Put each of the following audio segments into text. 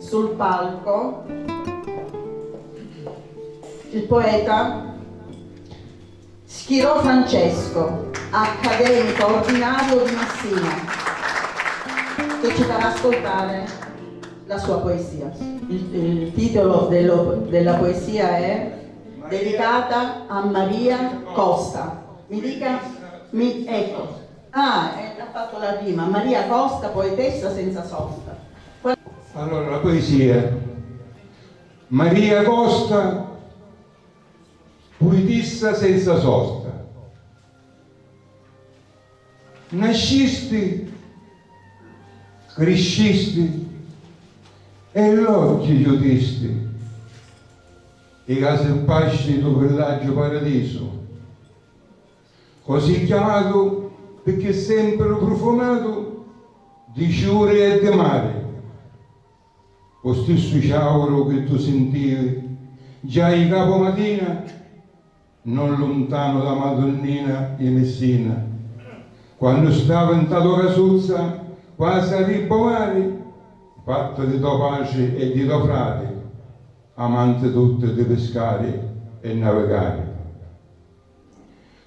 sul palco il poeta Schirò Francesco, accademico ordinario di Messina, che ci farà ascoltare la sua poesia. Il titolo della poesia è dedicata a Maria Costa. Mi dica, ecco, ha fatto la rima, Maria Costa, poetessa senza sosta. Allora, la poesia. Maria Costa, poetessa senza sosta. Nascisti, crescisti e l'occhio giudisti. I case pasci del villaggio paradiso, così chiamato perché sempre profumato di ciure e di mare. Lo stesso ciauro che tu sentivi già in capo mattina, non lontano da Madonnina di Messina, quando stava in tato casuzza quasi a ribomare, fatta di tuo pace e di tuo frate, amante tutte di pescare e navigare.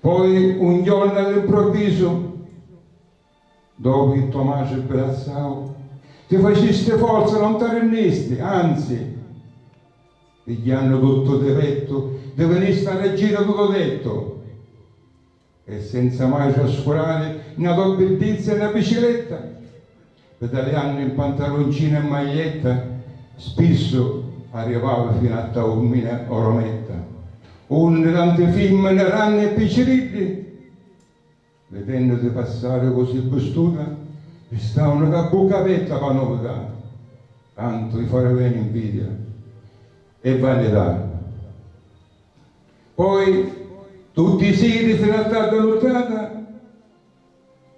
Poi un giorno all'improvviso, dopo che tua madre abbracciava, ti faceste forza, non ti arrendisti, anzi, pigliando tutto di petto, di venire a reggere tutto detto, e senza mai trascurare una tua bellezza e una bicicletta, pedaleando in pantaloncino e maglietta, spesso arrivava fino a Taormina o Rometta, onde tante fimme ne ranne e piccirilli, vedendoti passare così vestuta, e stavano che a bocca aperta per novità, tanto di fare bene invidia e vanità. Poi tutti i seri fino a tarda nottata,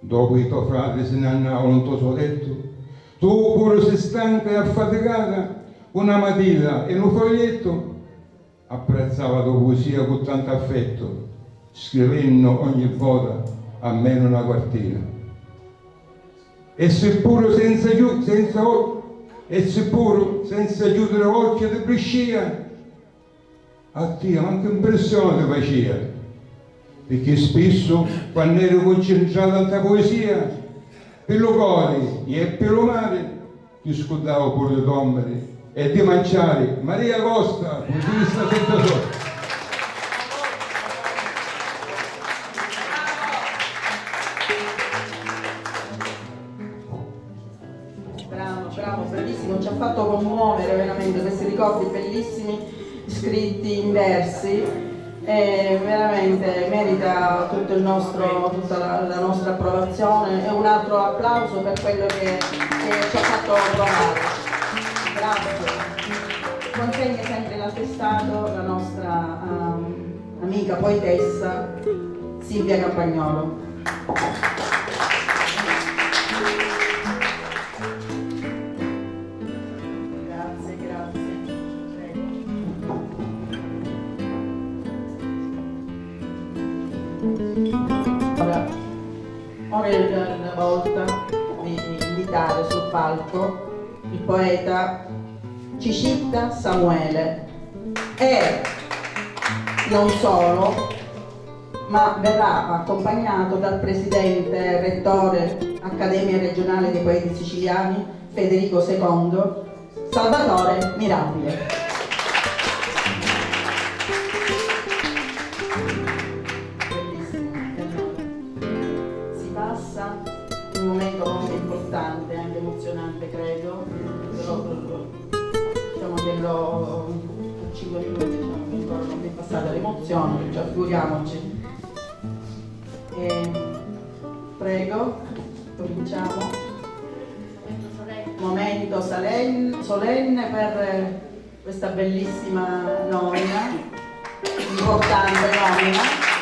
dopo che tuo frate se ne andavano in tuo suo letto, tu pure sei stanca e affaticata, una matita e un foglietto, apprezzava la poesia con tanto affetto, scrivendo ogni volta almeno una quartina. E seppure senza chiudere occhio di briscia, a te anche impressione ti faceva, perché spesso quando ero concentrato tanta poesia, per lo cuore e per lo mare, ti scordavo pure di dormire e di mangiare. Maria Costa, poetessa senza sosta. Bravo, bravissimo, ci ha fatto commuovere veramente questi ricordi bellissimi scritti in versi, e veramente merita tutto il nostro, tutta la nostra approvazione e un altro applauso per quello che ci ha fatto provare. Grazie. Consegna sempre l'attestato la nostra amica poetessa Silvia Campagnolo. Ora è la volta di invitare sul palco il poeta Cicitta Samuele e non solo, ma verrà accompagnato dal presidente rettore Accademia Regionale dei Poeti Siciliani Federico II, Salvatore Mirabile. Un momento molto importante, anche emozionante credo, diciamo che lo 5 minuti, diciamo, non mi è passata l'emozione, perciò figuriamoci. Prego, cominciamo. Momento solenne per questa bellissima nomina, importante nomina.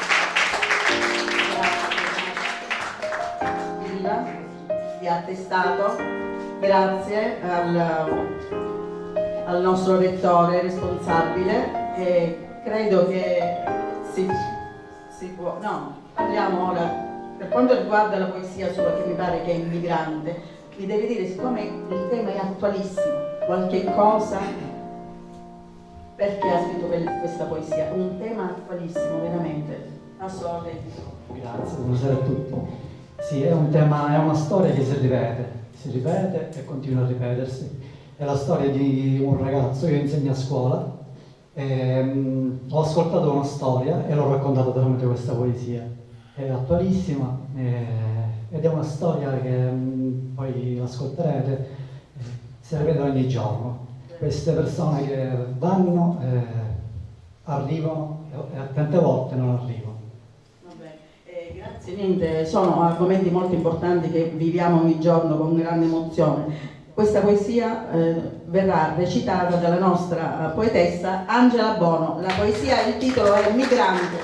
Di attestato, grazie al nostro rettore responsabile, e credo che si può, no, parliamo ora per quanto riguarda la poesia sua, che mi pare che è immigrante, mi devi dire, siccome il tema è attualissimo, qualche cosa, perché ha scritto questa poesia? Un tema attualissimo, veramente. Passo a lei. Grazie, buonasera a tutti. Sì, è un tema, è una storia che si ripete e continua a ripetersi. È la storia di un ragazzo, io insegno a scuola, ho ascoltato una storia e l'ho raccontata tramite questa poesia. È attualissima ed è una storia che poi ascolterete, si ripete ogni giorno. Queste persone che vanno, arrivano e tante volte non arrivano. Grazie, niente, sono argomenti molto importanti che viviamo ogni giorno con grande emozione. Questa poesia verrà recitata dalla nostra poetessa Angela Bono. La poesia, il titolo è Migrante.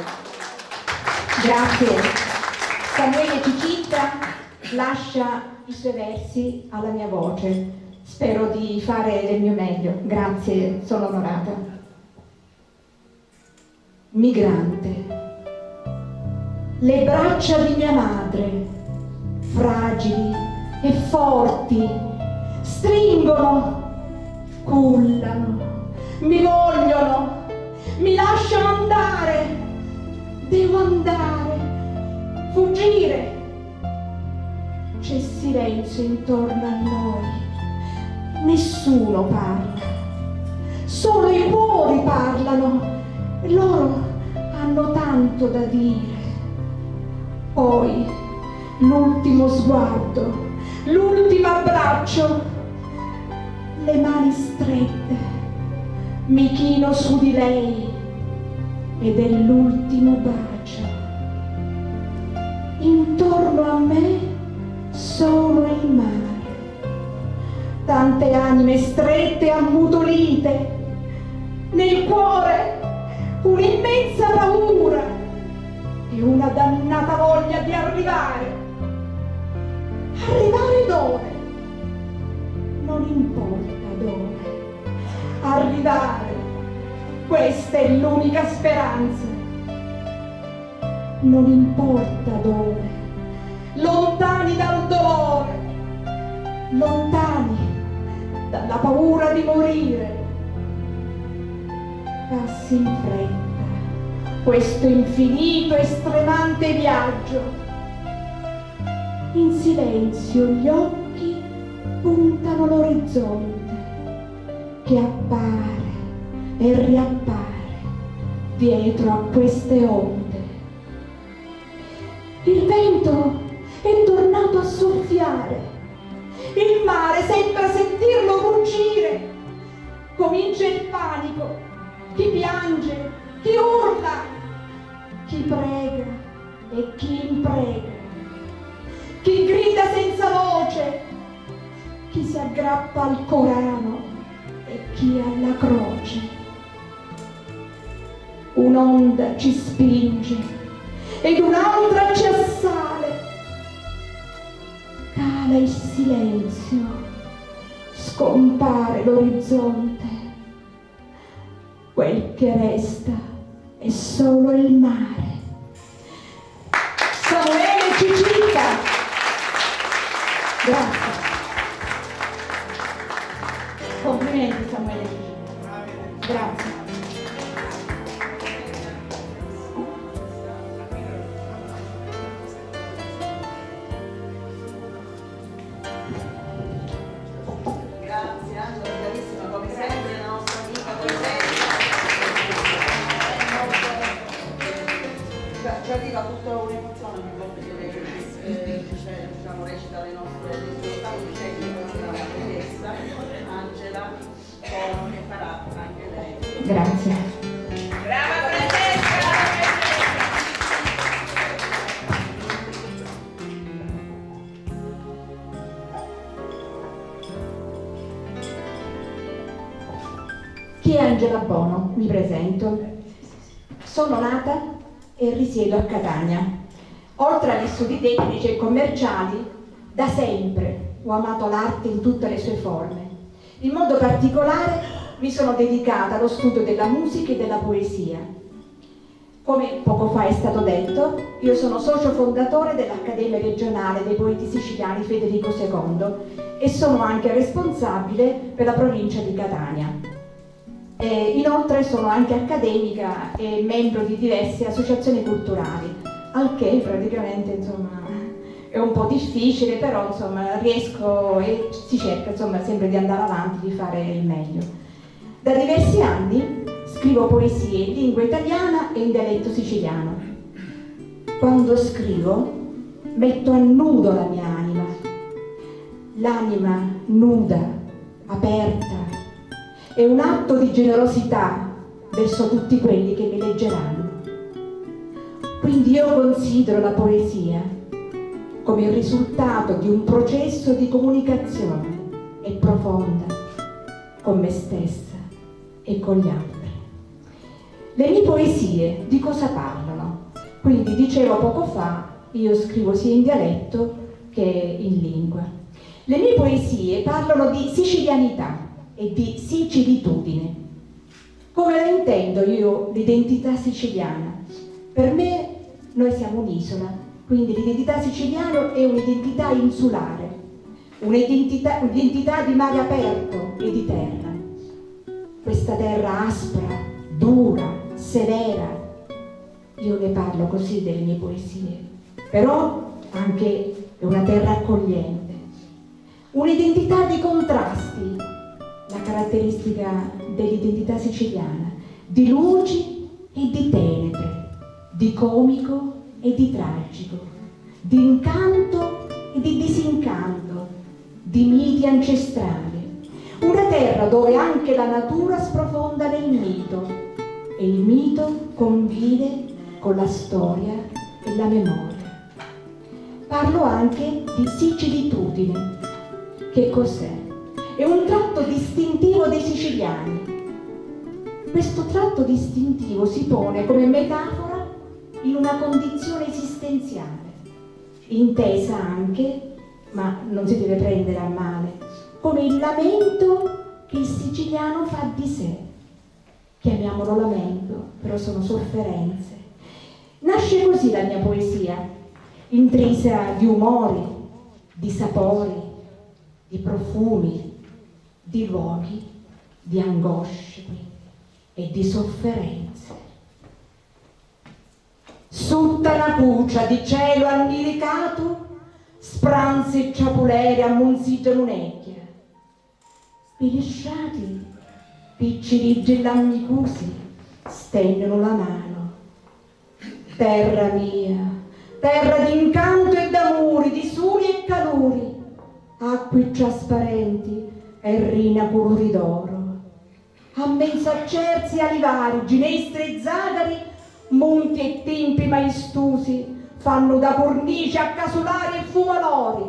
Grazie. Samuele Cicita lascia i suoi versi alla mia voce. Spero di fare del mio meglio. Grazie, sono onorata. Migrante. Le braccia di mia madre, fragili e forti, stringono, cullano, mi vogliono, mi lasciano andare, devo andare, fuggire. C'è silenzio intorno a noi, nessuno parla, solo i cuori parlano e loro hanno tanto da dire. Poi l'ultimo sguardo, l'ultimo abbraccio, le mani strette, mi chino su di lei ed è l'ultimo bacio. Intorno a me solo il mare, tante anime strette e ammutolite, nel cuore un'immensa paura e una dannata voglia di arrivare. Arrivare dove? Non importa dove. Arrivare. Questa è l'unica speranza. Non importa dove. Lontani dal dolore. Lontani dalla paura di morire. Passi in fretta questo infinito e stremante viaggio. In silenzio gli occhi puntano l'orizzonte che appare e riappare dietro a queste onde. Il vento è tornato a soffiare, il mare sembra sentirlo ruggire. Comincia il panico, chi piange, chi urla, chi prega e chi imprega, chi grida senza voce, chi si aggrappa al Corano e chi alla croce. Un'onda ci spinge ed un'altra ci assale. Cala il silenzio, scompare l'orizzonte. Quel che resta è solo il mare. Samuele Cicita. Grazie. Complimenti Samuele Cicita. Grazie. Grazie Angela, bravissima come sempre, la nostra amica poetessa. Ci arriva tutta un'emozione ogni volta che lei diciamo, recita le nostre dicendo la nostra poetessa Angela Bono, che farà anche lei. Grazie. Brava Francesca! Chi è Angela Bono? Mi presento. Sono nata e risiedo a Catania. Oltre agli studi tecnici e commerciali, da sempre ho amato l'arte in tutte le sue forme. In modo particolare mi sono dedicata allo studio della musica e della poesia. Come poco fa è stato detto, io sono socio fondatore dell'Accademia regionale dei poeti siciliani Federico II e sono anche responsabile per la provincia di Catania. Inoltre sono anche accademica e membro di diverse associazioni culturali, al che praticamente insomma è un po' difficile, però insomma riesco e si cerca insomma sempre di andare avanti, di fare il meglio. Da diversi anni scrivo poesie in lingua italiana e in dialetto siciliano. Quando scrivo metto a nudo la mia anima, l'anima nuda, aperta, è un atto di generosità verso tutti quelli che mi leggeranno. Quindi io considero la poesia come il risultato di un processo di comunicazione e profonda con me stessa e con gli altri. Le mie poesie di cosa parlano? Quindi dicevo poco fa, io scrivo sia in dialetto che in lingua. Le mie poesie parlano di sicilianità e di sicilitudine. Come la intendo io l'identità siciliana? Per me noi siamo un'isola, quindi l'identità siciliana è un'identità insulare, un'identità di mare aperto e di terra. Questa terra aspra, dura, severa, io ne parlo così delle mie poesie, però anche è una terra accogliente, un'identità di contrasti, la caratteristica dell'identità siciliana, di luci e di tenebre, di comico e di tragico, di incanto e di disincanto, di miti ancestrali. Una terra dove anche la natura sprofonda nel mito e il mito convive con la storia e la memoria. Parlo anche di sicilitudine. Che cos'è? È un tratto distintivo dei siciliani. Questo tratto distintivo si pone come metafora in una condizione esistenziale, intesa anche, ma non si deve prendere a male, come il lamento che il siciliano fa di sé. Chiamiamolo lamento, però sono sofferenze. Nasce così la mia poesia, intrisa di umori, di sapori, di profumi, di luoghi, di angosce e di sofferenze. Sutta una cuccia di cielo anniricato, spranzi e ciapuleri ammonziggiano un'ecchia. Spilisciati, piccoli gellammicusi stendono la mano. Terra mia, terra di incanto e d'amori, di soli e calori, acque trasparenti e rina colori d'oro. A mezzaccerzi e alivari, ginestre e zagari, monti e tempi maestosi fanno da cornice a casolari e fumalori.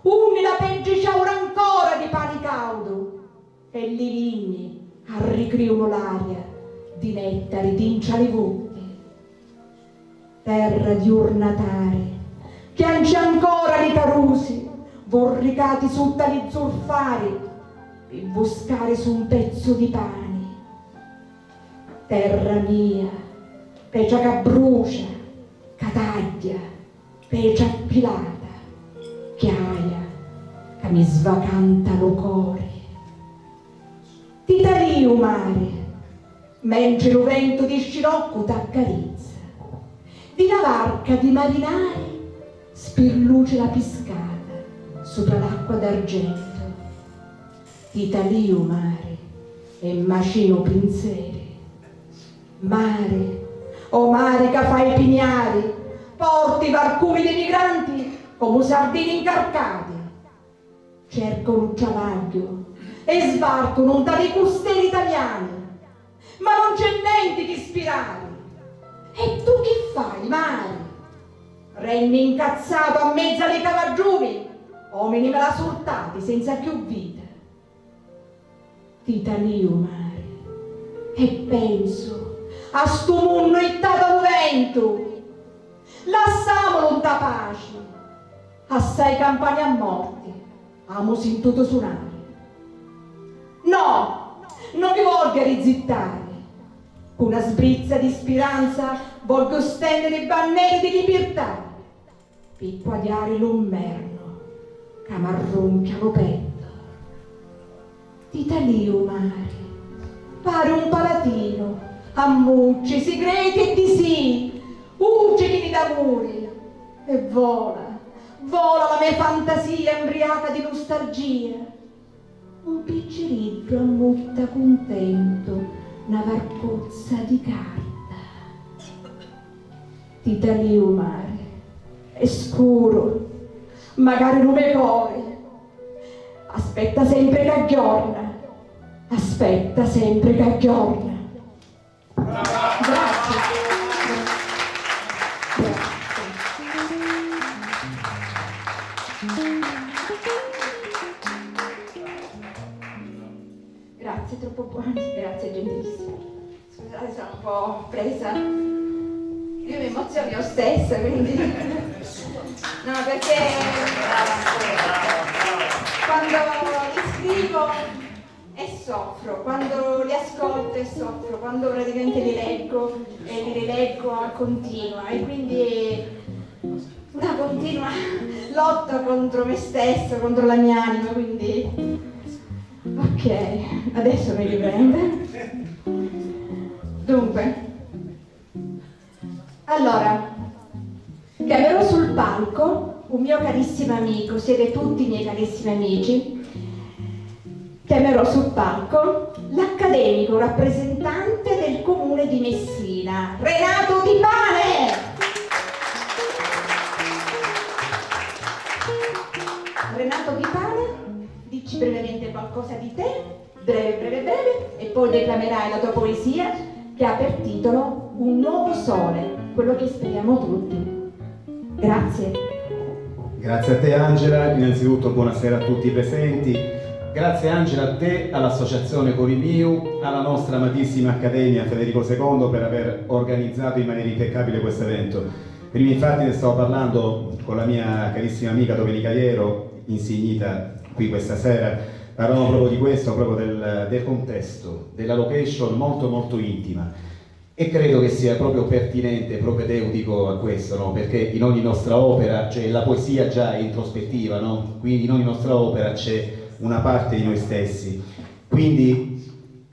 Unni la peggio c'aura ancora di pane caudo e li vigni arricriuno l'aria di nettari di incialivutti. Terra di urnatari che anci ancora li carusi vorricati su tali zolfari e buscare su un pezzo di pane. Terra mia, pecia che brucia, cataglia, pecia appilata, chiaia che mi svacanta lo cuore. Ti talio mare, mentre lo vento di scirocco t'accarezza, di la varca di marinari spirluce la piscata sopra l'acqua d'argento. Ti talio mare e macio pensieri. Mare, o mare che fai pignari, porti varcumi dei migranti come sardini incarcati. Cercano un ciavaglio e sbarcano un tali costieri italiani, ma non c'è niente di ispirare. E tu che fai, mare? Renni incazzato a mezzo alle cavaggiumi, uomini me la soltati senza più vita. Ti talio mare e penso a sto mondo ittato al vento. Lasciamolo da pace, assai campani a morti, amo sentito suonare. No, non mi voglio rizittare, con una sbrizza di speranza voglio stendere i banneri di libertà, per quagliare l'ummerno che m'arronchia lo petto. Titaliu mare, pare un palatino, ammucci, segreti e di sì, uggiti d'amore, e vola, vola la mia fantasia embriaca di nostalgia. Un piccirillo ammutta contento, una varcozza di carta. Titaliu mare, è scuro, magari non me cuore. Aspetta sempre che aggiorna, aspetta sempre che aggiorna. Grazie. Grazie, troppo buono, grazie, gentilissimo. Scusate, sono un po' presa. Io mi emoziono io stessa, quindi... No, perché... Quando li scrivo e soffro, quando li ascolto e soffro, quando praticamente li leggo e li rileggo a continua, e quindi una continua lotta contro me stesso, contro la mia anima, quindi ok, adesso mi riprendo. Dunque, allora, chiamerò sul palco un mio carissimo amico, siete tutti miei carissimi amici. Chiamerò sul palco l'accademico rappresentante del comune di Messina, Renato Di Pane! Renato Di Pane, dici brevemente qualcosa di te, breve, e poi declamerai la tua poesia che ha per titolo Un nuovo sole, quello che speriamo tutti. Grazie. Grazie a te Angela, innanzitutto buonasera a tutti i presenti. Grazie Angela a te, all'associazione Corimiu, alla nostra amatissima Accademia Federico II per aver organizzato in maniera impeccabile questo evento. Prima infatti ne stavo parlando con la mia carissima amica Domenica Iero, insignita qui questa sera. Parlavamo proprio di questo, proprio del contesto, della location molto intima. E credo che sia proprio pertinente, propedeutico a questo, no? Perché in ogni nostra opera, cioè la poesia già è introspettiva, no? Quindi in ogni nostra opera c'è una parte di noi stessi. Quindi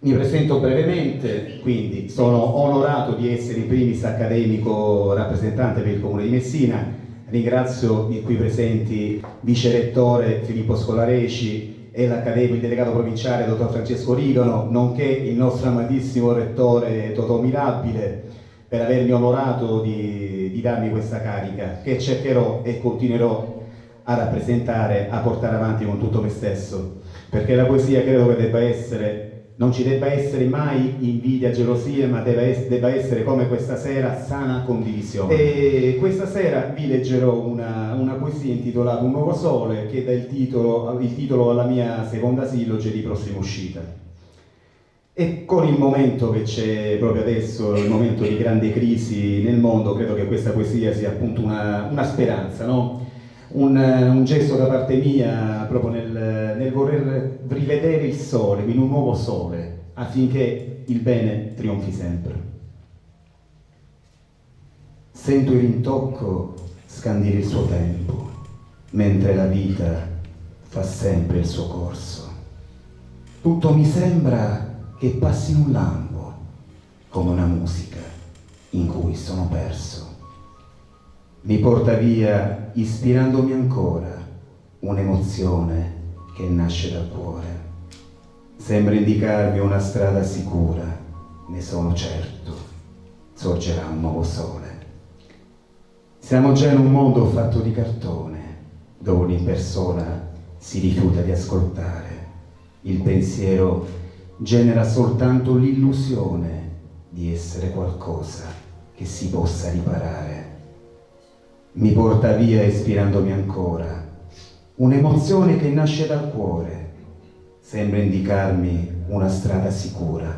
mi presento brevemente, quindi sono onorato di essere in primis accademico rappresentante per il Comune di Messina. Ringrazio i qui presenti vice rettore Filippo Scolareci e l'accademico, il delegato provinciale dottor Francesco Rigano, nonché il nostro amatissimo rettore Totò Mirabile per avermi onorato di darmi questa carica che cercherò e continuerò a rappresentare, a portare avanti con tutto me stesso, perché la poesia credo che debba essere, non ci debba essere mai invidia, gelosia, ma debba essere come questa sera sana condivisione. E questa sera vi leggerò una poesia intitolata Un nuovo sole, che dà il titolo alla mia seconda silloge di prossima uscita. E con il momento che c'è proprio adesso, il momento di grande crisi nel mondo, credo che questa poesia sia appunto una speranza, no? Un gesto da parte mia proprio nel voler rivedere il sole, quindi un nuovo sole, affinché il bene trionfi sempre. Sento il rintocco scandire il suo tempo, mentre la vita fa sempre il suo corso. Tutto mi sembra che passi in un lampo, come una musica in cui sono perso. Mi porta via, ispirandomi ancora, un'emozione che nasce dal cuore. Sembra indicarmi una strada sicura, ne sono certo, sorgerà un nuovo sole. Siamo già in un mondo fatto di cartone, dove un'impersona si rifiuta di ascoltare. Il pensiero genera soltanto l'illusione di essere qualcosa che si possa riparare. Mi porta via ispirandomi ancora, un'emozione che nasce dal cuore, sembra indicarmi una strada sicura,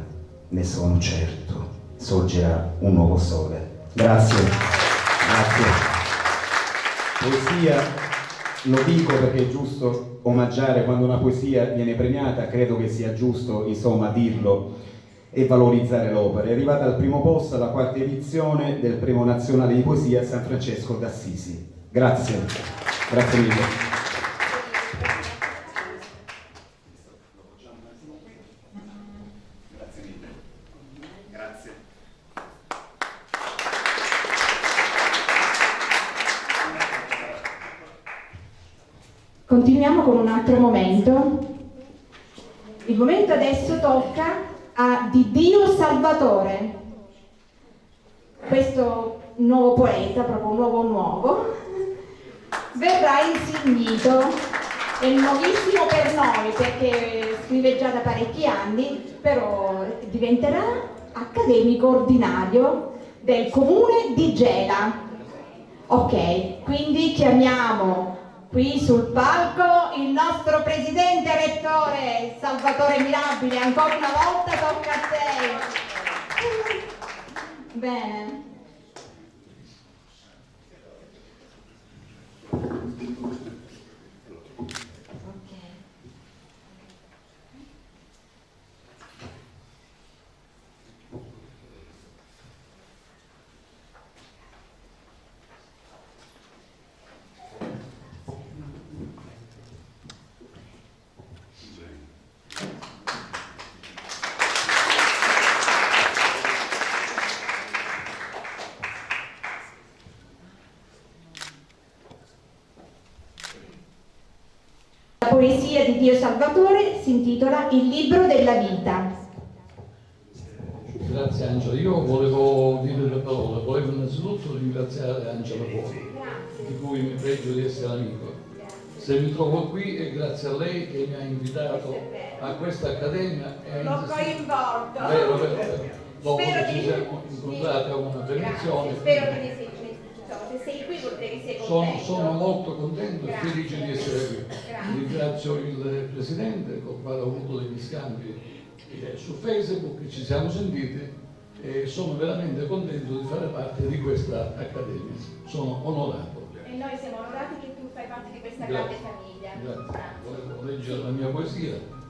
ne sono certo, sorgerà un nuovo sole. Grazie, grazie. Poesia, lo dico perché è giusto omaggiare quando una poesia viene premiata, credo che sia giusto insomma dirlo e valorizzare l'opera. È arrivata al primo posto alla quarta edizione del Premio Nazionale di Poesia San Francesco d'Assisi. Grazie, grazie mille. Continuiamo con un altro momento. Il momento adesso tocca a Didio Salvatore, questo nuovo poeta, proprio un nuovo, verrà insignito, è nuovissimo per noi perché scrive già da parecchi anni, però diventerà accademico ordinario del comune di Gela. Ok, quindi chiamiamo qui sul palco il nostro presidente rettore Salvatore Mirabile. Ancora una volta tocca a te. Bene. La poesia di Dio Salvatore si intitola Il libro della vita. Grazie Angela, io volevo dire due parole, volevo innanzitutto ringraziare Angela Buoni, di cui mi pregio di essere amico. Se mi trovo qui è grazie a lei che mi ha invitato a questa accademia. L'ho coinvolto. Vero. Dopo Spero che ci che- siamo incontrati a una benedizione. Grazie, spero che ne sei, se sei qui vuol dire che sei contento. Sono molto contento e Grazie. felice di essere qui. Grazie. Ringrazio il Presidente con il quale ho avuto degli scambi su Facebook, ci siamo sentiti e sono veramente contento di fare parte di questa accademia. Sono onorato. E noi siamo onorati che tu fai parte di questa Grazie. grande famiglia. Grazie. Volevo leggere la mia poesia.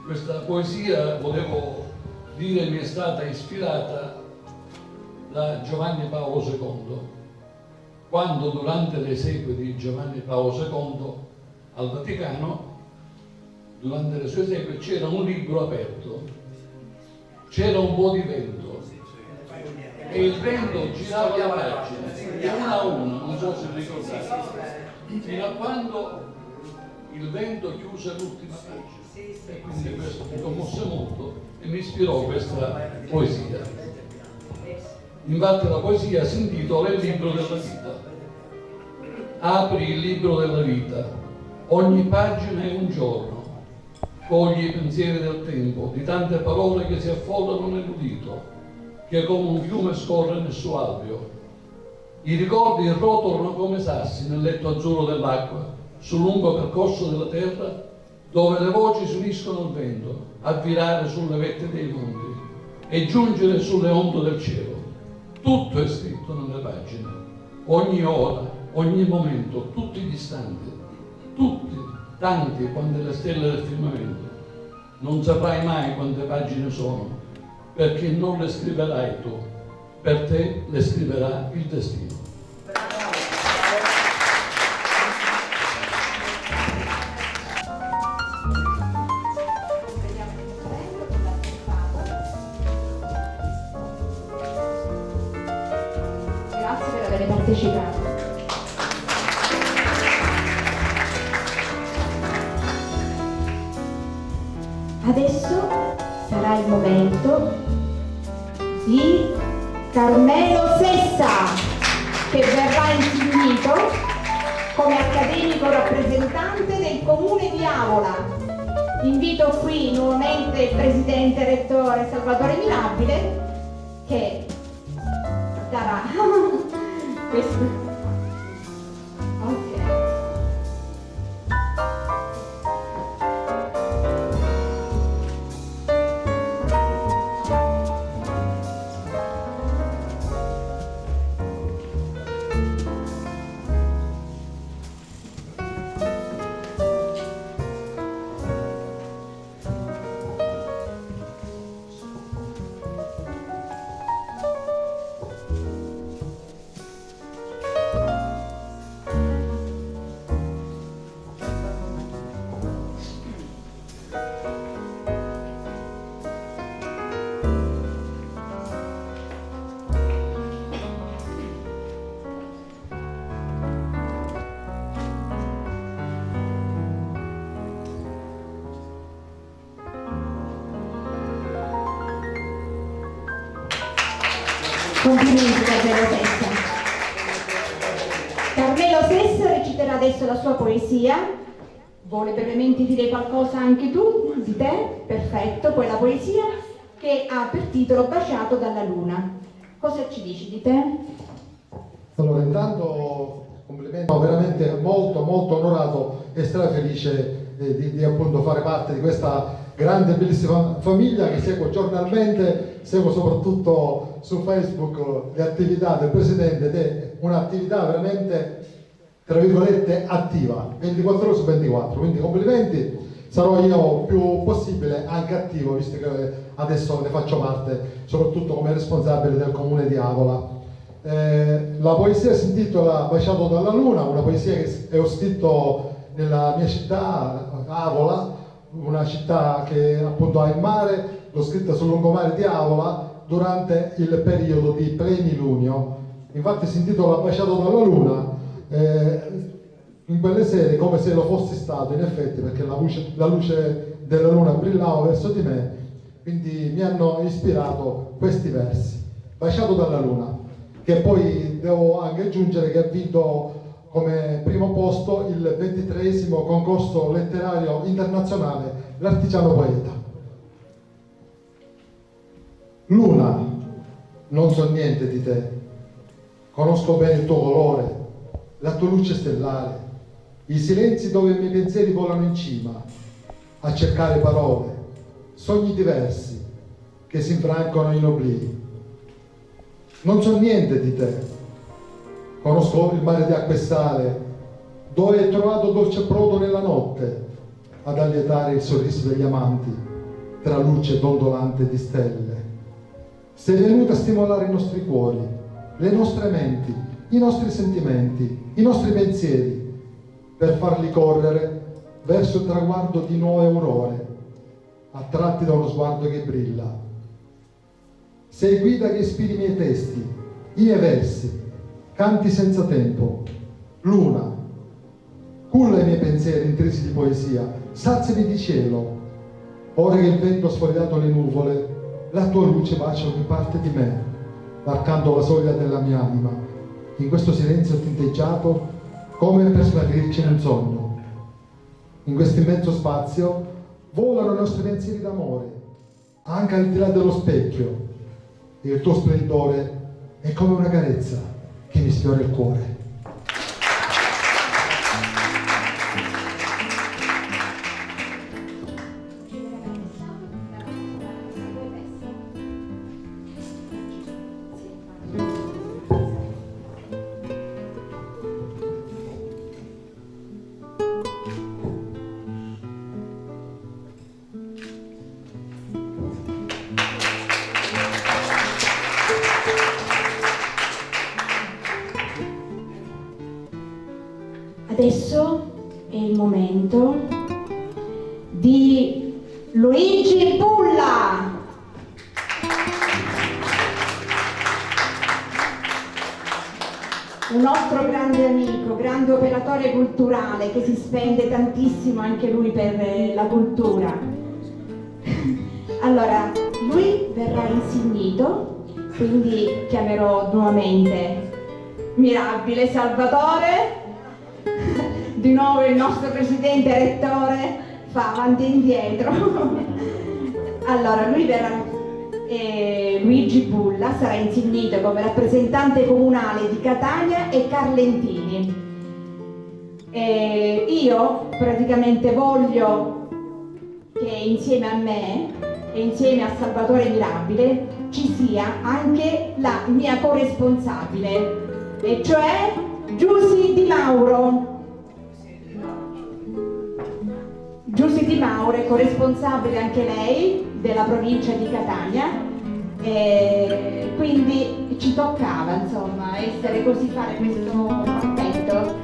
Questa poesia, volevo dire, mi è stata ispirata da Giovanni Paolo II, quando durante le esequie di Giovanni Paolo II al Vaticano, durante le sue esequie, c'era un libro aperto, c'era un po' di vento e il vento girava le pagine, una a una, non so se ricordate, fino a quando il vento chiuse l'ultima pagina. E quindi questo mi commosse molto e mi ispirò questa poesia. Infatti la poesia si intitola Il libro della vita. Apri il libro della vita, ogni pagina è un giorno, cogli i pensieri del tempo, di tante parole che si affollano nell'udito, che come un fiume scorre nel suo alveo. I ricordi rotolano come sassi nel letto azzurro dell'acqua, sul lungo percorso della terra, dove le voci si uniscono al vento, a virare sulle vette dei monti e giungere sulle onde del cielo. Tutto è scritto nelle pagine, ogni ora, ogni momento, tutti gli istanti, tutti, tanti quante le stelle del firmamento. Non saprai mai quante pagine sono, perché non le scriverai tu, per te le scriverà il destino. Grazie per aver partecipato. Adesso sarà il momento di Carmelo Sessa, che verrà insignito come accademico rappresentante del comune di Avola. Invito qui nuovamente il presidente rettore Salvatore Mirabile che darà questo. Ok. Complimenti Carmelo Sessa. Carmelo Sessa reciterà adesso la sua poesia. Vuole brevemente dire qualcosa anche tu di te? Perfetto, poi la poesia che ha per titolo Baciato dalla luna. Cosa ci dici di te? Allora, intanto complimenti, sono veramente molto onorato e strafelice di appunto fare parte di questa grande e bellissima famiglia che seguo giornalmente, seguo soprattutto su Facebook le attività del Presidente ed è un'attività veramente, tra virgolette, attiva, 24 ore su 24, quindi complimenti, sarò io più possibile anche attivo, visto che adesso ne faccio parte, soprattutto come responsabile del comune di Avola. La poesia si intitola Baciato dalla luna, una poesia che ho scritto nella mia città, Avola, una città che appunto ha il mare, l'ho scritta sul lungomare di Avola durante il periodo di plenilunio. Infatti si intitola Baciato dalla luna, in quelle sere come se lo fossi stato in effetti, perché la luce della luna brillava verso di me, quindi mi hanno ispirato questi versi. Baciato dalla luna, che poi devo anche aggiungere che ha vinto come primo posto il 23esimo concorso letterario internazionale L'Artigiano Poeta. Luna, non so niente di te, conosco bene il tuo colore, la tua luce stellare, i silenzi dove i miei pensieri volano in cima, a cercare parole, sogni diversi che si infrancano in oblii. Non so niente di te, conosco il mare di acqua e sale, dove hai trovato dolce approdo nella notte, ad allietare il sorriso degli amanti, tra luce dondolante di stelle. Sei venuta a stimolare i nostri cuori, le nostre menti, i nostri sentimenti, i nostri pensieri, per farli correre verso il traguardo di nuove aurore, attratti da uno sguardo che brilla. Sei guida che ispiri i miei testi, i miei versi, canti senza tempo. Luna, culla i miei pensieri intrisi di poesia, saziami di cielo. Ora che il vento ha sfogliato le nuvole, la tua luce bacia ogni parte di me, varcando la soglia della mia anima, in questo silenzio tinteggiato come per smarrirci in un sogno. In questo immenso spazio volano i nostri pensieri d'amore, anche al di là dello specchio, e il tuo splendore è come una carezza che mi sfiora il cuore. Adesso è il momento di Luigi Bulla. Un nostro grande amico, grande operatore culturale che si spende tantissimo anche lui per la cultura. Allora, lui verrà insignito, quindi chiamerò nuovamente Mirabile Salvatore. Di nuovo il nostro presidente rettore fa avanti e indietro. Allora, lui verrà, Luigi Bulla sarà insignito come rappresentante comunale di Catania e Carlentini. Io praticamente voglio che insieme a me e insieme a Salvatore Mirabile ci sia anche la mia corresponsabile, e cioè Giusy Di Mauro. Giusy Di Mauro è corresponsabile anche lei della provincia di Catania, quindi ci toccava insomma essere così, fare questo aspetto.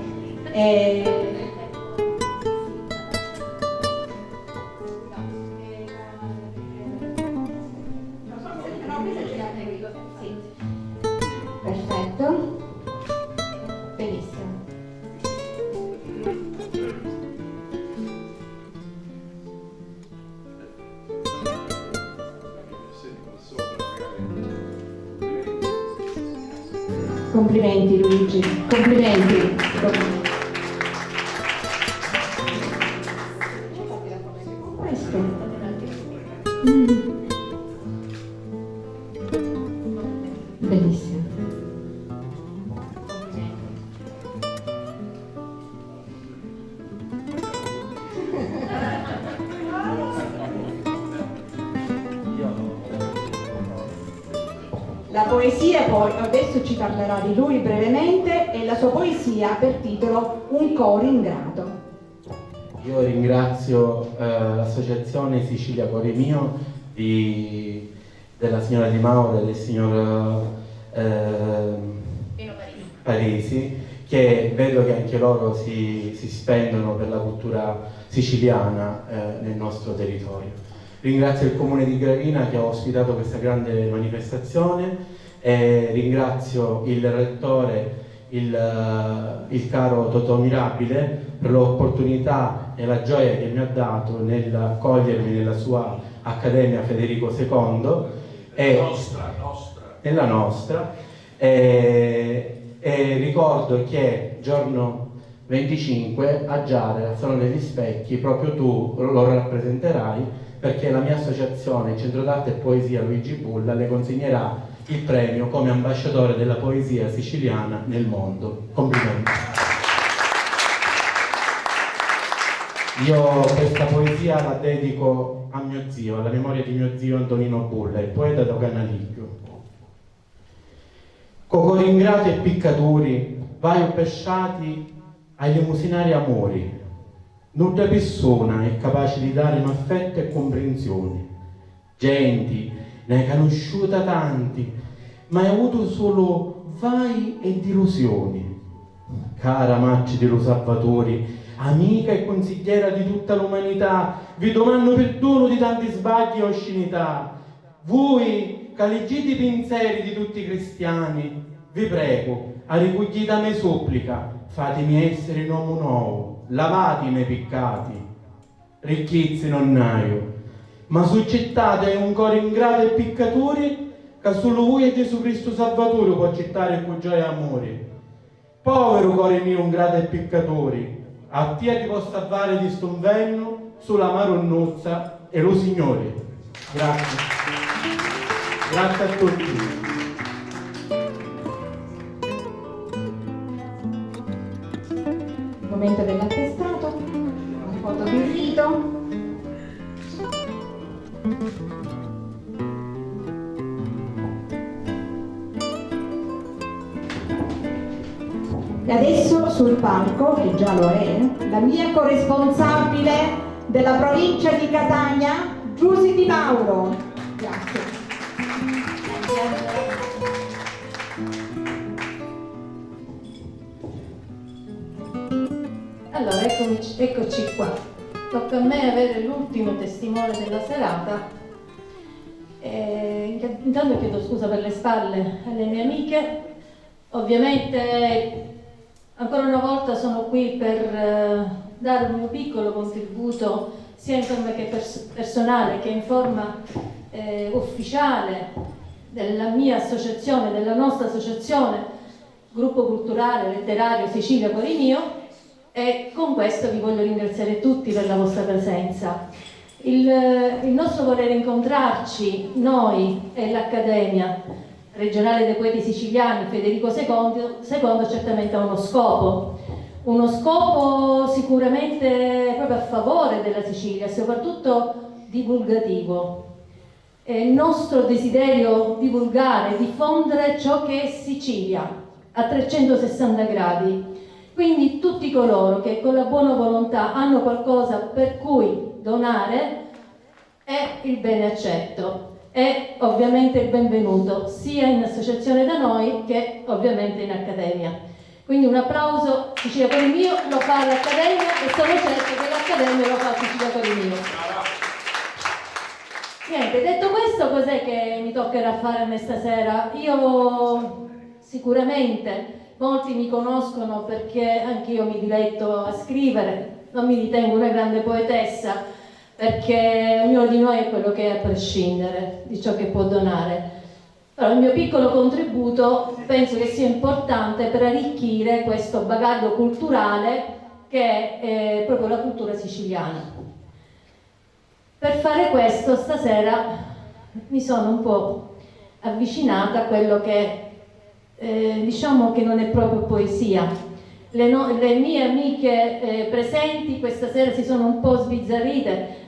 Perfetto, benissimo. Complimenti Luigi, complimenti. Questo. Benissimo. La poesia poi, adesso ci parlerà di lui brevemente, e la sua poesia per titolo Un coro ingrato. Io ringrazio l'associazione Sicilia Cuore Mio della signora Di Mauro e del signor Parisi, che vedo che anche loro si spendono per la cultura siciliana nel nostro territorio. Ringrazio il Comune di Gravina che ha ospitato questa grande manifestazione e ringrazio il Rettore, il caro Totò Mirabile, per l'opportunità e la gioia che mi ha dato nell'accogliermi nella sua Accademia Federico II nella nostra. E ricordo che giorno 25 a Giare, al Salone degli Specchi, proprio tu lo rappresenterai, perché la mia associazione Centro d'Arte e Poesia Luigi Bulla le consegnerà il premio come ambasciatore della poesia siciliana nel mondo. Complimenti. Io questa poesia la dedico a mio zio, alla memoria di mio zio Antonino Bulla, il poeta doganaliggio. Co cori ingrati e piccaturi, vai pesciati agli musinari amori. Nuda persona è capace di dare un affetto e comprensione. Genti, ne hai conosciuta tanti, ma hai avuto solo vai e delusioni. Cara Macci dello Salvatori, amica e consigliera di tutta l'umanità, vi domando perdono di tanti sbagli e oscenità. Voi, caligiti pensieri di tutti i cristiani, vi prego, a ricuglita me supplica, fatemi essere un uomo nuovo, lavati i miei peccati, ricchezze non naio, ma succettate un cuore ingrato e piccatori, che solo voi e Gesù Cristo Salvatore può accettare con gioia e amore. Povero cuore mio ingrato e peccatori, a te ti può salvare di stonvenno sulla maronnozza e lo Signore. Grazie. Grazie a tutti. Momento dell'attestato, una foto di rito. E adesso sul palco, che già lo è, la mia corresponsabile della provincia di Catania, Giusy Di Mauro. Grazie. Allora, eccoci qua. Tocca a me avere l'ultimo testimone della serata. Intanto chiedo scusa per le spalle alle mie amiche. Ovviamente, ancora una volta sono qui per dare un mio piccolo contributo, sia in forma che personale che in forma ufficiale, della mia associazione, della nostra associazione, Gruppo Culturale Letterario Sicilia Cuore Mio. E con questo vi voglio ringraziare tutti per la vostra presenza. Il nostro voler incontrarci, noi e l'Accademia Regionale dei Poeti Siciliani Federico II certamente ha uno scopo sicuramente proprio a favore della Sicilia, soprattutto divulgativo. È il nostro desiderio divulgare, diffondere ciò che è Sicilia a 360 gradi. Quindi tutti coloro che con la buona volontà hanno qualcosa per cui donare è il bene accetto, è ovviamente il benvenuto sia in associazione da noi che ovviamente in Accademia. Quindi un applauso, Sicilia Cuore Mio lo fa l'Accademia e sono certa che l'Accademia lo fa Sicilia Cuore Mio. Niente, detto questo, cos'è che mi toccherà fare a me stasera? Io sicuramente... Molti mi conoscono perché anch'io mi diletto a scrivere, non mi ritengo una grande poetessa, perché ognuno di noi è quello che è a prescindere di ciò che può donare. Allora, il mio piccolo contributo penso che sia importante per arricchire questo bagaglio culturale che è proprio la cultura siciliana. Per fare questo stasera mi sono un po' avvicinata a quello che diciamo che non è proprio poesia. Le mie amiche presenti questa sera si sono un po' sbizzarrite,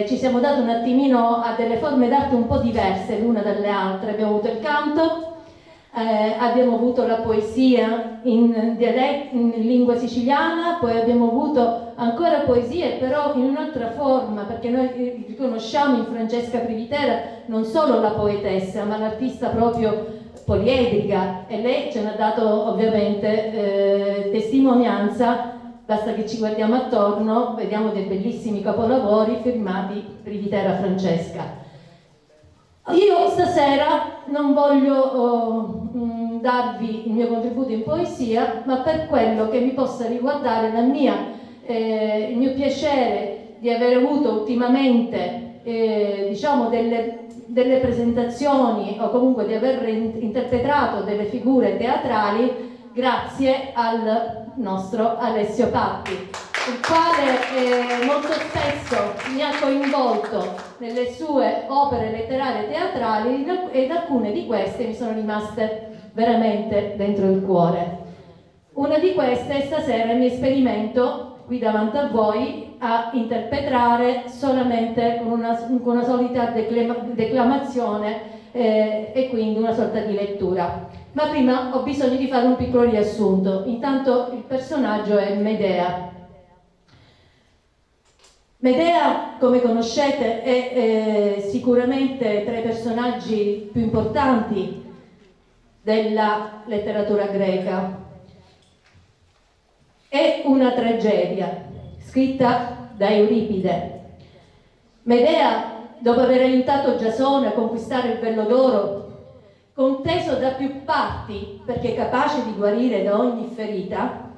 ci siamo date un attimino a delle forme d'arte un po' diverse l'una dalle altre. Abbiamo avuto il canto, abbiamo avuto la poesia in lingua siciliana, poi abbiamo avuto ancora poesie però in un'altra forma, perché noi riconosciamo in Francesca Privitera non solo la poetessa ma l'artista proprio poliedrica, e lei ce n'ha dato ovviamente testimonianza. Basta che ci guardiamo attorno, vediamo dei bellissimi capolavori firmati Privitera Francesca. Io stasera non voglio darvi il mio contributo in poesia, ma per quello che mi possa riguardare il mio piacere di aver avuto ultimamente diciamo delle presentazioni, o comunque di aver interpretato delle figure teatrali grazie al nostro Alessio Patti, il quale molto spesso mi ha coinvolto nelle sue opere letterarie e teatrali, ed alcune di queste mi sono rimaste veramente dentro il cuore. Una di queste stasera mi esperimento qui davanti a voi a interpretare solamente con una solita declamazione e quindi una sorta di lettura. Ma prima ho bisogno di fare un piccolo riassunto. Intanto il personaggio è Medea. Medea, come conoscete, è sicuramente tra i personaggi più importanti della letteratura greca. È una tragedia scritta da Euripide. Medea, dopo aver aiutato Giasone a conquistare il vello d'oro, conteso da più parti perché capace di guarire da ogni ferita,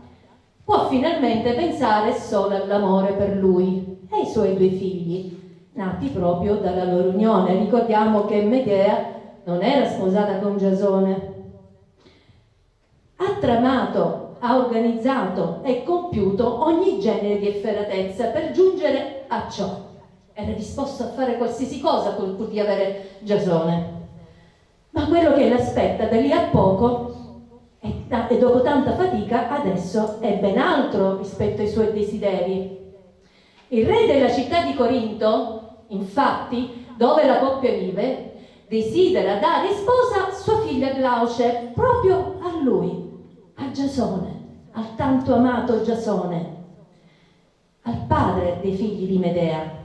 può finalmente pensare solo all'amore per lui e ai suoi 2 figli, nati proprio dalla loro unione. Ricordiamo che Medea non era sposata con Giasone. Ha tramato, ha organizzato e compiuto ogni genere di efferatezza per giungere a ciò. Era disposto a fare qualsiasi cosa pur di avere Giasone. Ma quello che l'aspetta da lì a poco, e dopo tanta fatica, adesso è ben altro rispetto ai suoi desideri. Il re della città di Corinto, infatti, dove la coppia vive, desidera dare in sposa sua figlia Glauce proprio a lui, a Giasone, al tanto amato Giasone, al padre dei figli di Medea.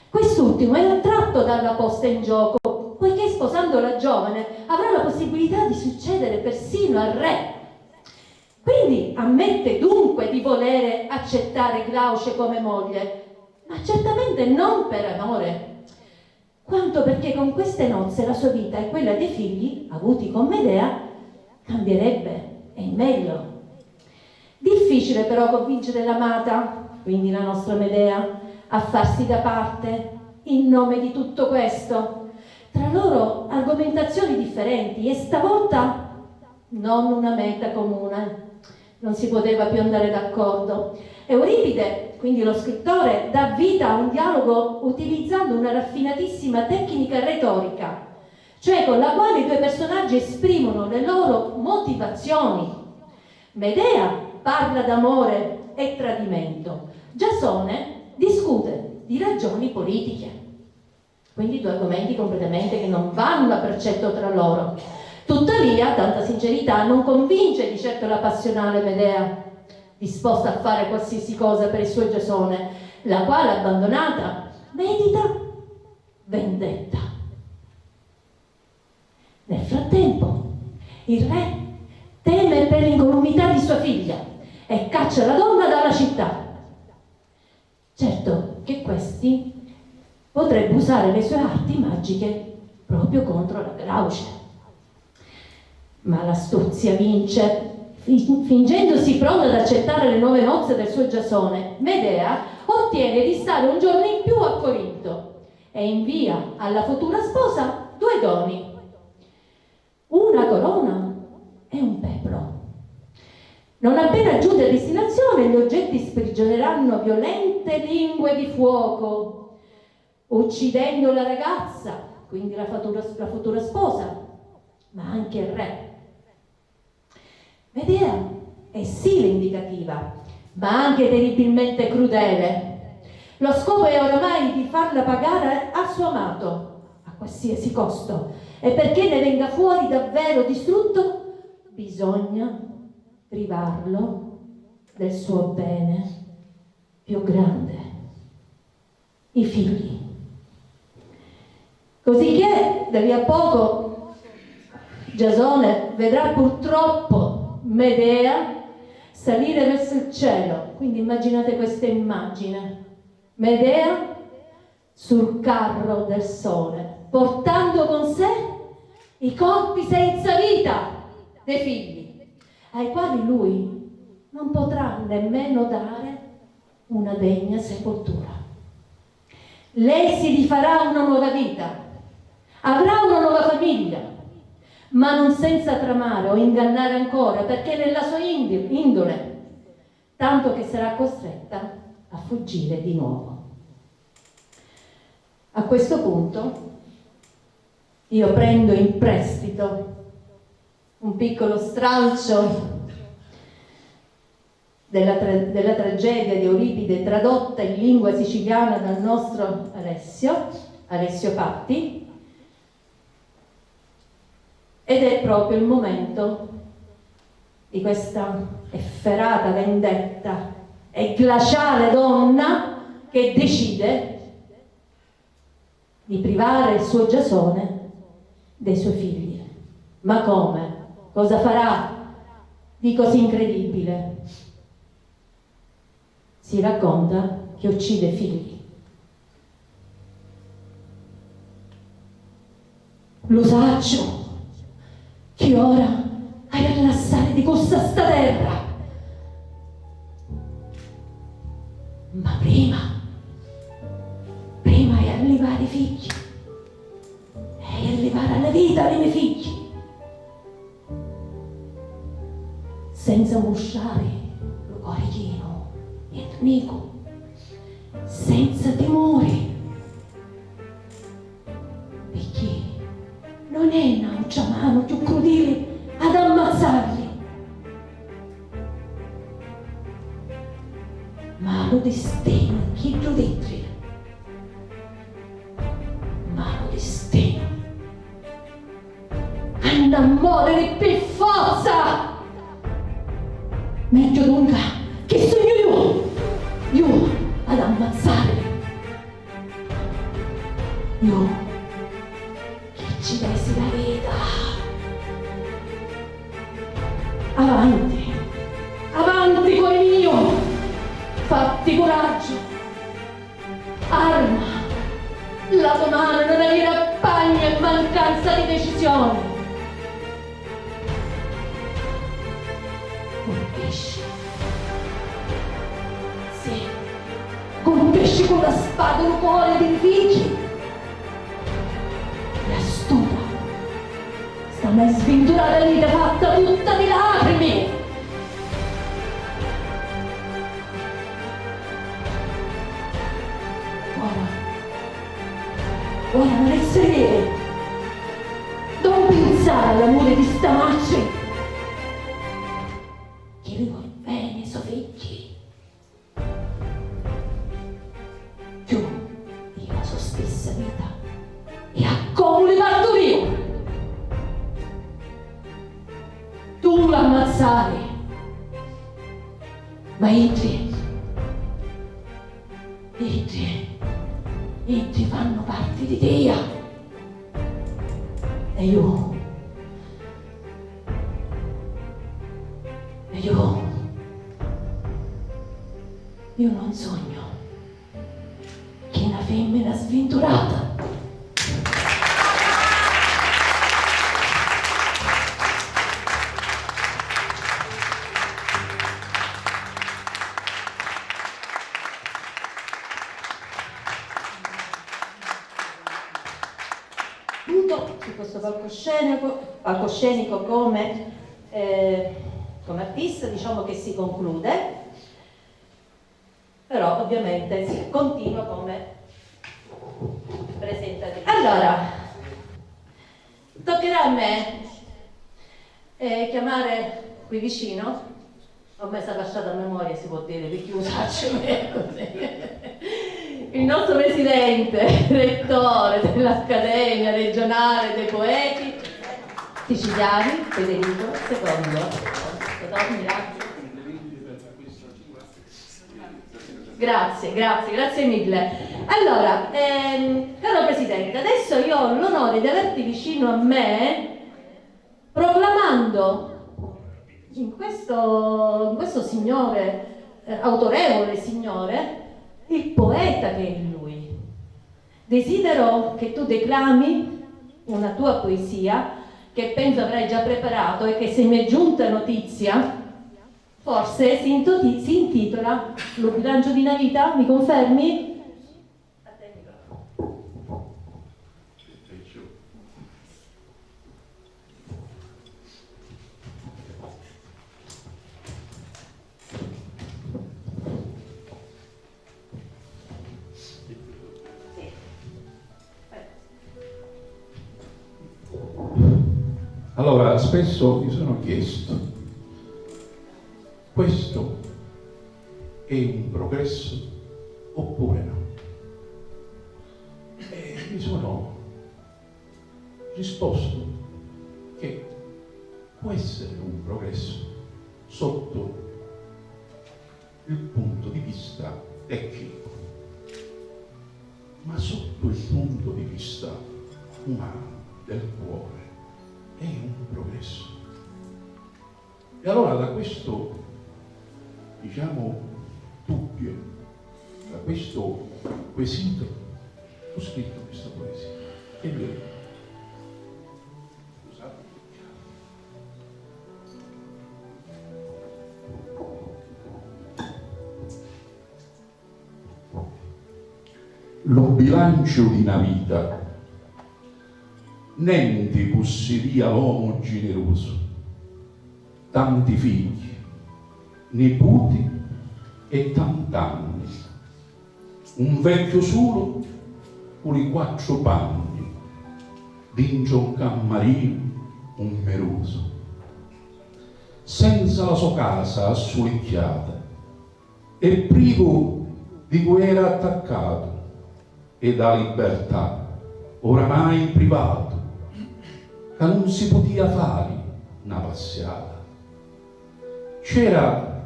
Quest'ultimo è attratto dalla posta in gioco, poiché sposando la giovane avrà la possibilità di succedere persino al re. Quindi ammette dunque di volere accettare Glauce come moglie, ma certamente non per amore, quanto perché con queste nozze la sua vita e quella dei figli avuti con Medea cambierebbe, e in meglio. Difficile però convincere l'amata, quindi la nostra Medea, a farsi da parte in nome di tutto questo. Tra loro argomentazioni differenti e stavolta non una meta comune. Non si poteva più andare d'accordo. Euripide, quindi lo scrittore, dà vita a un dialogo utilizzando una raffinatissima tecnica retorica, cioè con la quale i 2 personaggi esprimono le loro motivazioni. Medea parla d'amore e tradimento, Giasone discute di ragioni politiche. Quindi 2 argomenti completamente che non vanno a braccetto tra loro. Tuttavia, tanta sincerità non convince di certo la passionale Medea, disposta a fare qualsiasi cosa per il suo Giasone, la quale, abbandonata, medita vendetta. Nel frattempo, il re teme per l'incolumità di sua figlia e caccia la donna dalla città. Certo che questi potrebbe usare le sue arti magiche proprio contro la Glauce. Ma l'astuzia vince. Fingendosi pronta ad accettare le nuove nozze del suo Giasone, Medea ottiene di stare un giorno in più a Corinto e invia alla futura sposa 2 doni. corona è un pepro. Non appena giunti a destinazione, gli oggetti sprigioneranno violente lingue di fuoco, uccidendo la ragazza, quindi la futura sposa, ma anche il re. Medea è sì vendicativa, ma anche terribilmente crudele. Lo scopo è oramai di farla pagare al suo amato, a qualsiasi costo, e perché ne venga fuori davvero distrutto, bisogna privarlo del suo bene più grande, i figli. Cosicché da lì a poco Giasone vedrà purtroppo Medea salire verso il cielo. Quindi immaginate questa immagine: Medea sul carro del sole, portando con sé i corpi senza vita dei figli, ai quali lui non potrà nemmeno dare una degna sepoltura. Lei si rifarà una nuova vita, avrà una nuova famiglia, ma non senza tramare o ingannare ancora, perché nella sua indole, tanto che sarà costretta a fuggire di nuovo. A questo punto io prendo in prestito un piccolo stralcio della tragedia di Euripide, tradotta in lingua siciliana dal nostro Alessio Patti, ed è proprio il momento di questa efferata vendetta e glaciale donna che decide di privare il suo Giasone dei suoi figli. Ma come? Cosa farà di così incredibile? Si racconta che uccide figli. L'usaggio che ora hai a rilassare di questa sta terra. Ma prima è arrivare ai figli, è arrivare alla vita dei miei figli, senza mosciare l'orichino, niente amico, senza timori, perché non è un'altra mano più crudele ad ammazzarli, ma lo destino chi lo dentri. Innamorare per forza, meglio lunga che sono io ad ammazzare, io che ci dessi la vita. Avanti con mio, fatti coraggio, arma la tua mano, non avere appagno e mancanza di decisione. Colpisci con la spada il cuore dei figli. E astuta, sta mai sventurata la vita fatta tutta di lacrime. Ora non essere vero. Non pensare all'amore di Stamacci, che lui vuole bene ai suoi figli. Tu di la sua stessa vita e accomuli parto io. Tu l'ammazzare, ma entri fanno parte di te. E io non sogno che una femmina sventurata su questo palcoscenico come artista, diciamo che si conclude, però ovviamente si continua come presentatrice. Allora, toccherà a me chiamare qui vicino, ormai sta lasciata a memoria, si può dire, per chiusarci il nostro presidente, rettore dell'Accademia regionale dei poeti siciliani, Federico II. Grazie mille. Allora, caro Presidente, adesso io ho l'onore di averti vicino a me proclamando in questo signore, autorevole signore, il poeta che è lui. Desidero che tu declami una tua poesia che penso avrai già preparato e che, se mi è giunta notizia, forse si intitola Lo bilancio di una vita, mi confermi? Allora, spesso mi sono chiesto, questo è un progresso oppure no? E mi sono risposto che può essere un progresso sotto il punto di vista tecnico, ma sotto il punto di vista umano, del cuore, è un progresso. E allora da questo, diciamo, dubbio, da questo quesito, ho scritto questa poesia. E lui, scusate, lo bilancio di una vita, nenti pussi via l'uomo generoso, tanti figli, nipoti e tant'anni, un vecchio solo con i 4 panni, vince un cammarino, un meroso, senza la sua casa assolicchiata e privo di cui era attaccato, e da libertà, oramai privato, che non si potia fare una passiata. C'era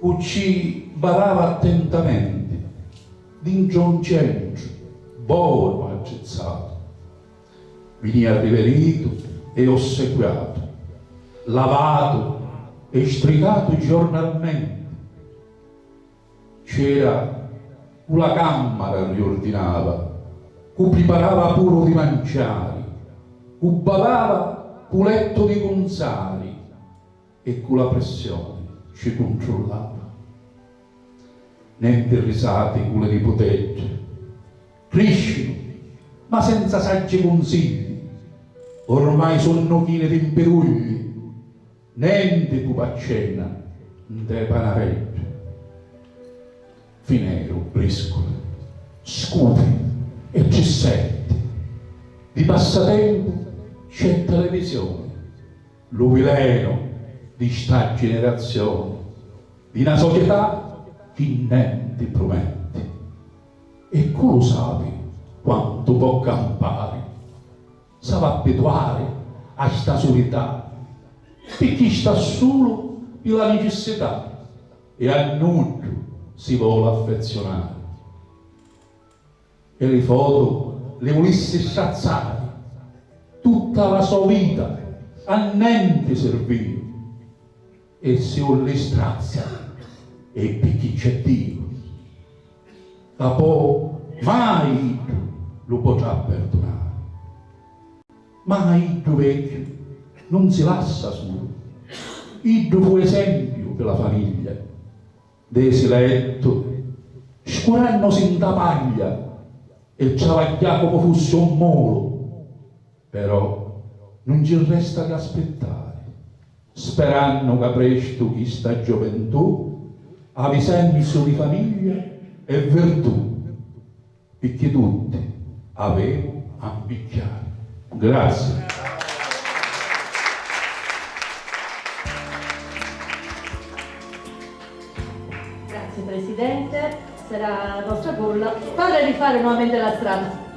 chi ci badava attentamente, dentro un centro, buono accettato, veniva riverito e ossequiato, lavato e stricato giornalmente. C'era la camera riordinava, che preparava puro di mangiare, che badava il letto di consari e con la pressione ci controllava. Niente risate con le ipotegge, crescono, ma senza saggi consigli, ormai sono chine di impedugli, niente pupaccena, de panaregge. Finero, briscole, scudi e cissetti, di passatempo c'è televisione, lo veleno di sta generazione, di una società che niente promette. E tu lo sapi quanto può campare, sa abituare a sta solità, per chi sta solo per la necessità e a nulla si vuole affezionare. E le foto le volesse sciazzare, tutta la sua vita a niente serviva, e se non le strazia e per chi c'è Dio, da poi mai lo potrà perdonare. Mai il vecchio non si lascia solo, il fu esempio per la famiglia, desi letto, scurandosi in da paglia e travagliava come fosse un molo, Però non ci resta che aspettare, sperando che presto questa gioventù avi senso di famiglia e virtù, perché tutti avevo a picchiare. Grazie. Grazie Presidente, sarà la nostra bolla. Fare rifare nuovamente la strada.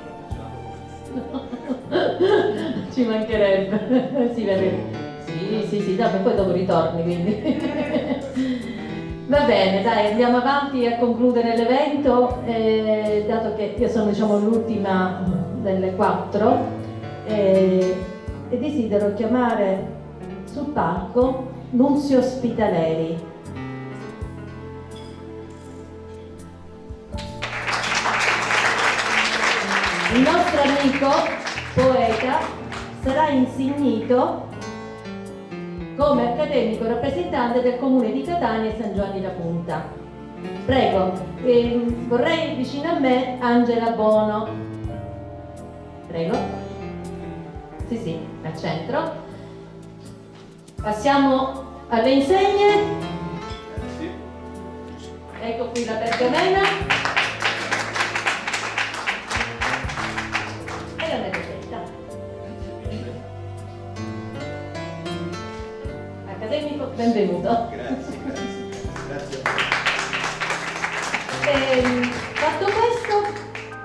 Ci mancherebbe. Sì, dopo, poi dopo ritorni, quindi. Va bene, dai, andiamo avanti a concludere l'evento, dato che io sono, diciamo, l'ultima delle 4, e desidero chiamare sul palco Nunzio Spitaleri. Il nostro amico, poeta, sarà insignito come accademico rappresentante del comune di Catania e San Giovanni la Punta. Prego, vorrei vicino a me Angela Bono. Prego. Sì, al centro. Passiamo alle insegne. Ecco qui la pergamena. E la medaglia. Accademico, benvenuto. Grazie. Fatto questo,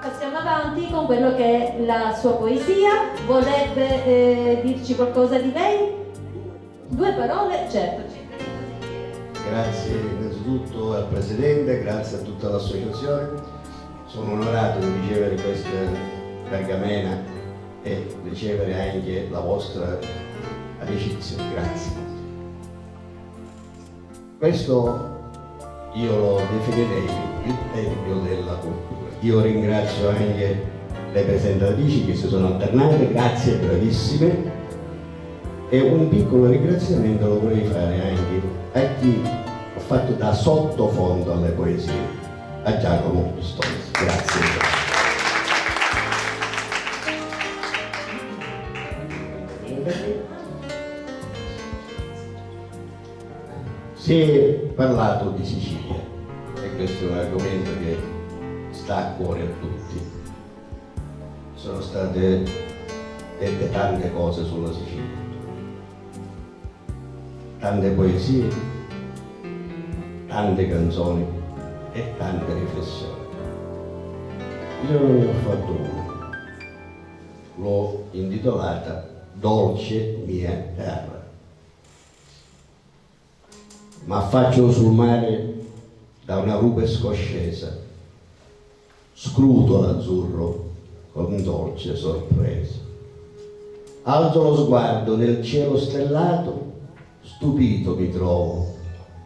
passiamo avanti con quello che è la sua poesia. Vorrebbe dirci qualcosa di lei? 2 parole, certo. Grazie innanzitutto al Presidente, grazie a tutta l'associazione. Sono onorato di ricevere questa pergamena e ricevere anche la vostra amicizia. Grazie. Questo io lo definirei il tempio della cultura. Io ringrazio anche le presentatrici che si sono alternate, grazie, bravissime. E un piccolo ringraziamento lo vorrei fare anche a chi ha fatto da sottofondo alle poesie, a Giacomo Stones. Grazie. Si è parlato di Sicilia e questo è un argomento che sta a cuore a tutti. Sono state dette tante cose sulla Sicilia, tante poesie, tante canzoni e tante riflessioni. Io ne ho fatto una, l'ho intitolata Dolce mia terra. Ma affaccio sul mare da una rupe scoscesa, scruto l'azzurro con dolce sorpresa. Alzo lo sguardo nel cielo stellato, stupito mi trovo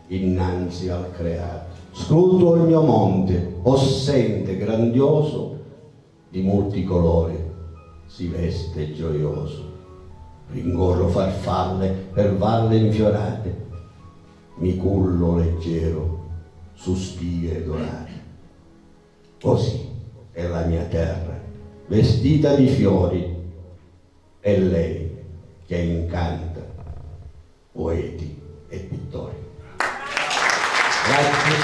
innanzi al creato. Scruto il mio monte, possente, grandioso, di molti colori, si veste gioioso. Rincorro farfalle per valle infiorate, mi cullo leggero su spighe dorate. Così è la mia terra, vestita di fiori, è lei che incanta poeti e pittori. Grazie.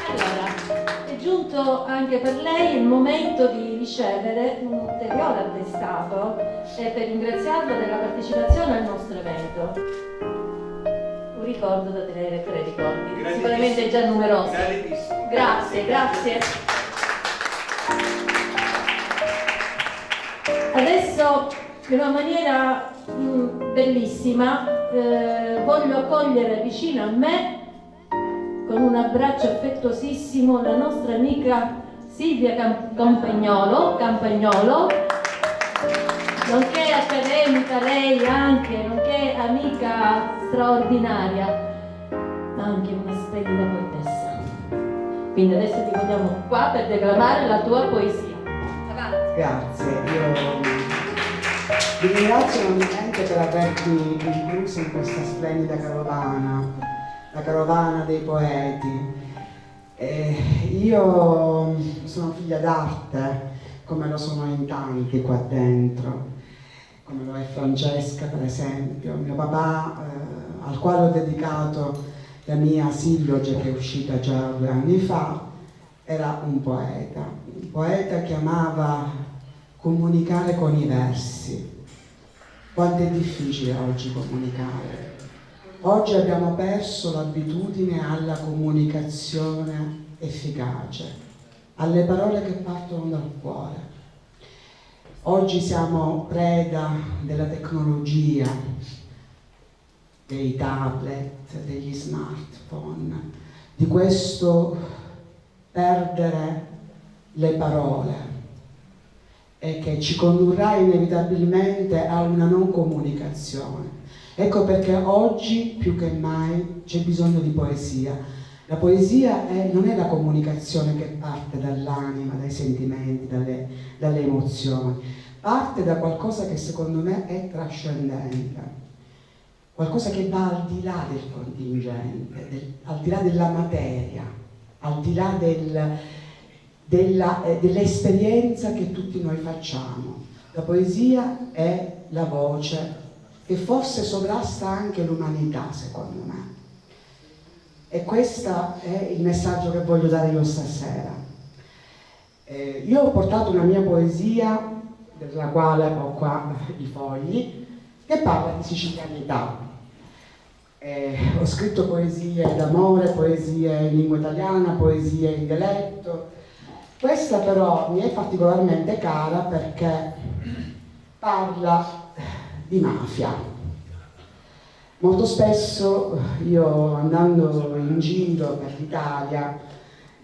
Allora, è giunto anche per lei il momento di ricevere un ulteriore attestato e per ringraziarla della partecipazione al nostro evento. Un ricordo da tenere, 3 ricordi, sicuramente già numerosi. Grazie. Adesso, in una maniera bellissima, voglio accogliere vicino a me, con un abbraccio affettuosissimo, la nostra amica Silvia Campagnolo, nonché accademica lei anche, nonché amica straordinaria, ma anche una splendida poetessa. Quindi adesso ti vogliamo qua per declamare la tua poesia. Avanti. Grazie, io vi ringrazio enormemente per avermi incluso in questa splendida carovana, la carovana dei poeti. Io sono figlia d'arte, come lo sono in tanti qua dentro, come lo è Francesca per esempio, mio papà, al quale ho dedicato la mia silloge che è uscita già 2 anni fa, era un poeta che amava comunicare con i versi. Quanto è difficile oggi comunicare. Oggi abbiamo perso l'abitudine alla comunicazione efficace, alle parole che partono dal cuore. Oggi siamo preda della tecnologia, dei tablet, degli smartphone, di questo perdere le parole e che ci condurrà inevitabilmente a una non comunicazione. Ecco perché oggi più che mai c'è bisogno di poesia. La poesia non è la comunicazione che parte dall'anima, dai sentimenti, dalle emozioni, parte da qualcosa che secondo me è trascendente, qualcosa che va al di là del contingente, al di là della materia, al di là dell'esperienza che tutti noi facciamo. La poesia è la voce che forse sovrasta anche l'umanità, secondo me. E questo è il messaggio che voglio dare io stasera. Io ho portato una mia poesia, della quale ho qua i fogli, che parla di sicilianità. Ho scritto poesie d'amore, poesie in lingua italiana, poesie in dialetto. Questa però mi è particolarmente cara perché parla di mafia. Molto spesso io, andando in giro per l'Italia,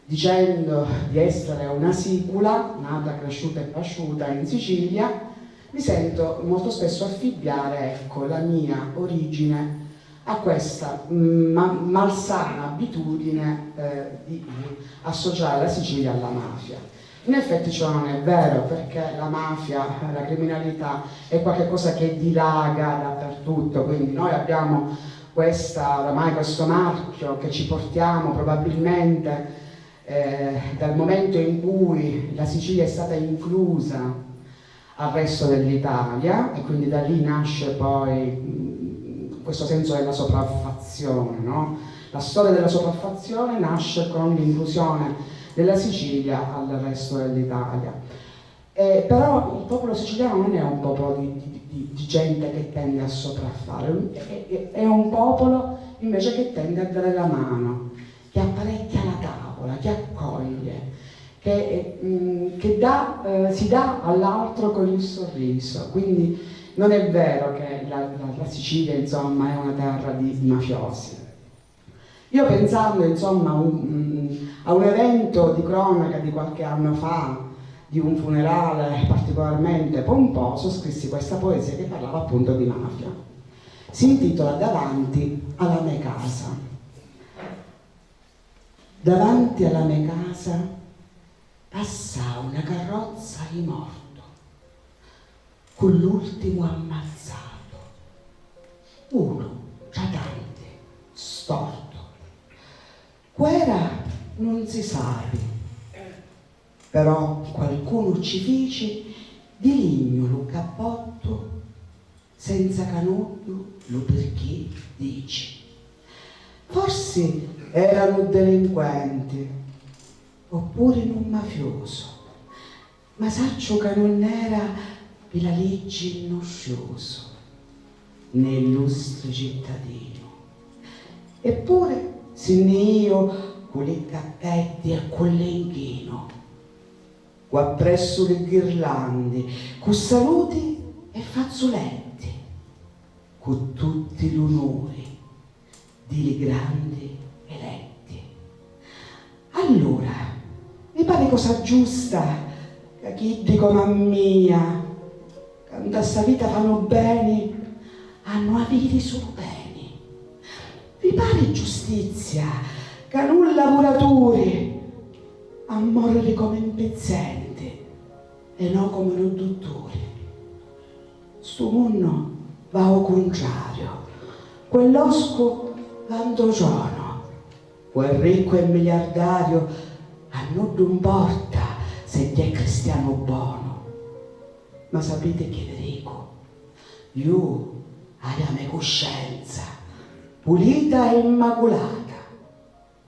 dicendo di essere una sicula, nata, cresciuta e pasciuta in Sicilia, mi sento molto spesso affibbiare, ecco, la mia origine a questa malsana abitudine di associare la Sicilia alla mafia. In effetti ciò non è vero, perché la mafia, la criminalità è qualcosa che dilaga dappertutto, quindi noi abbiamo oramai questo marchio che ci portiamo probabilmente dal momento in cui la Sicilia è stata inclusa al resto dell'Italia, e quindi da lì nasce poi questo senso della sopraffazione, no? La storia della sopraffazione nasce con l'inclusione della Sicilia al resto dell'Italia. Però il popolo siciliano non è un popolo di gente che tende a sopraffare, è un popolo invece che tende a dare la mano, che apparecchia la tavola, che accoglie, che si dà all'altro con il sorriso. Quindi non è vero che la Sicilia, insomma, è una terra di mafiosi. Io, pensando, insomma, a un evento di cronaca di qualche anno fa, di un funerale particolarmente pomposo, scrissi questa poesia che parlava appunto di mafia. Si intitola Davanti alla mia casa. Davanti alla mia casa passa una carrozza di morto, con l'ultimo ammazzato, uno tra tanti, storto. Quera non si sa, però qualcuno ci fece di ligno lo cappotto, senza canuto lo perché dici. Forse erano delinquenti, oppure non mafioso, ma saccio che non era per la legge innoscioso, né illustre cittadino. Eppure, se ne io con i cappetti e con l'inchino, qua presso le ghirlande, con saluti e fazzoletti, con tutti gli onori di grandi eletti. Allora, mi pare cosa giusta che chi dicono a mia, che da sta vita fanno bene, hanno aviti solo bene. Vi pare giustizia che non lavoratori a morire come impezzenti e non come un dottore. Sto mondo va al contrario, quell'osco tanto giorno, quel ricco e miliardario a non importa se ti è cristiano buono. Ma sapete che vi dico? Io ho la mia coscienza pulita e immacolata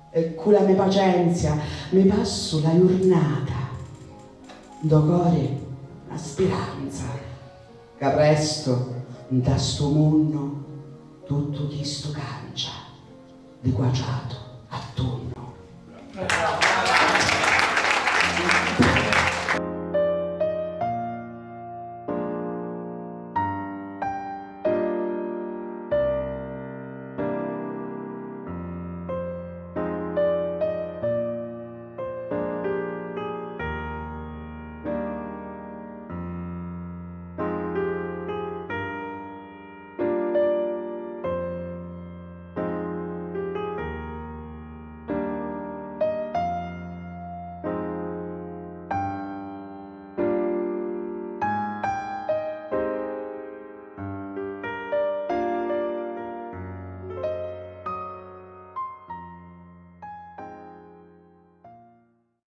e con la mia pazienza mi passo la giornata d'ogore la speranza che presto da sto mondo tutto questo cancia di guaciato.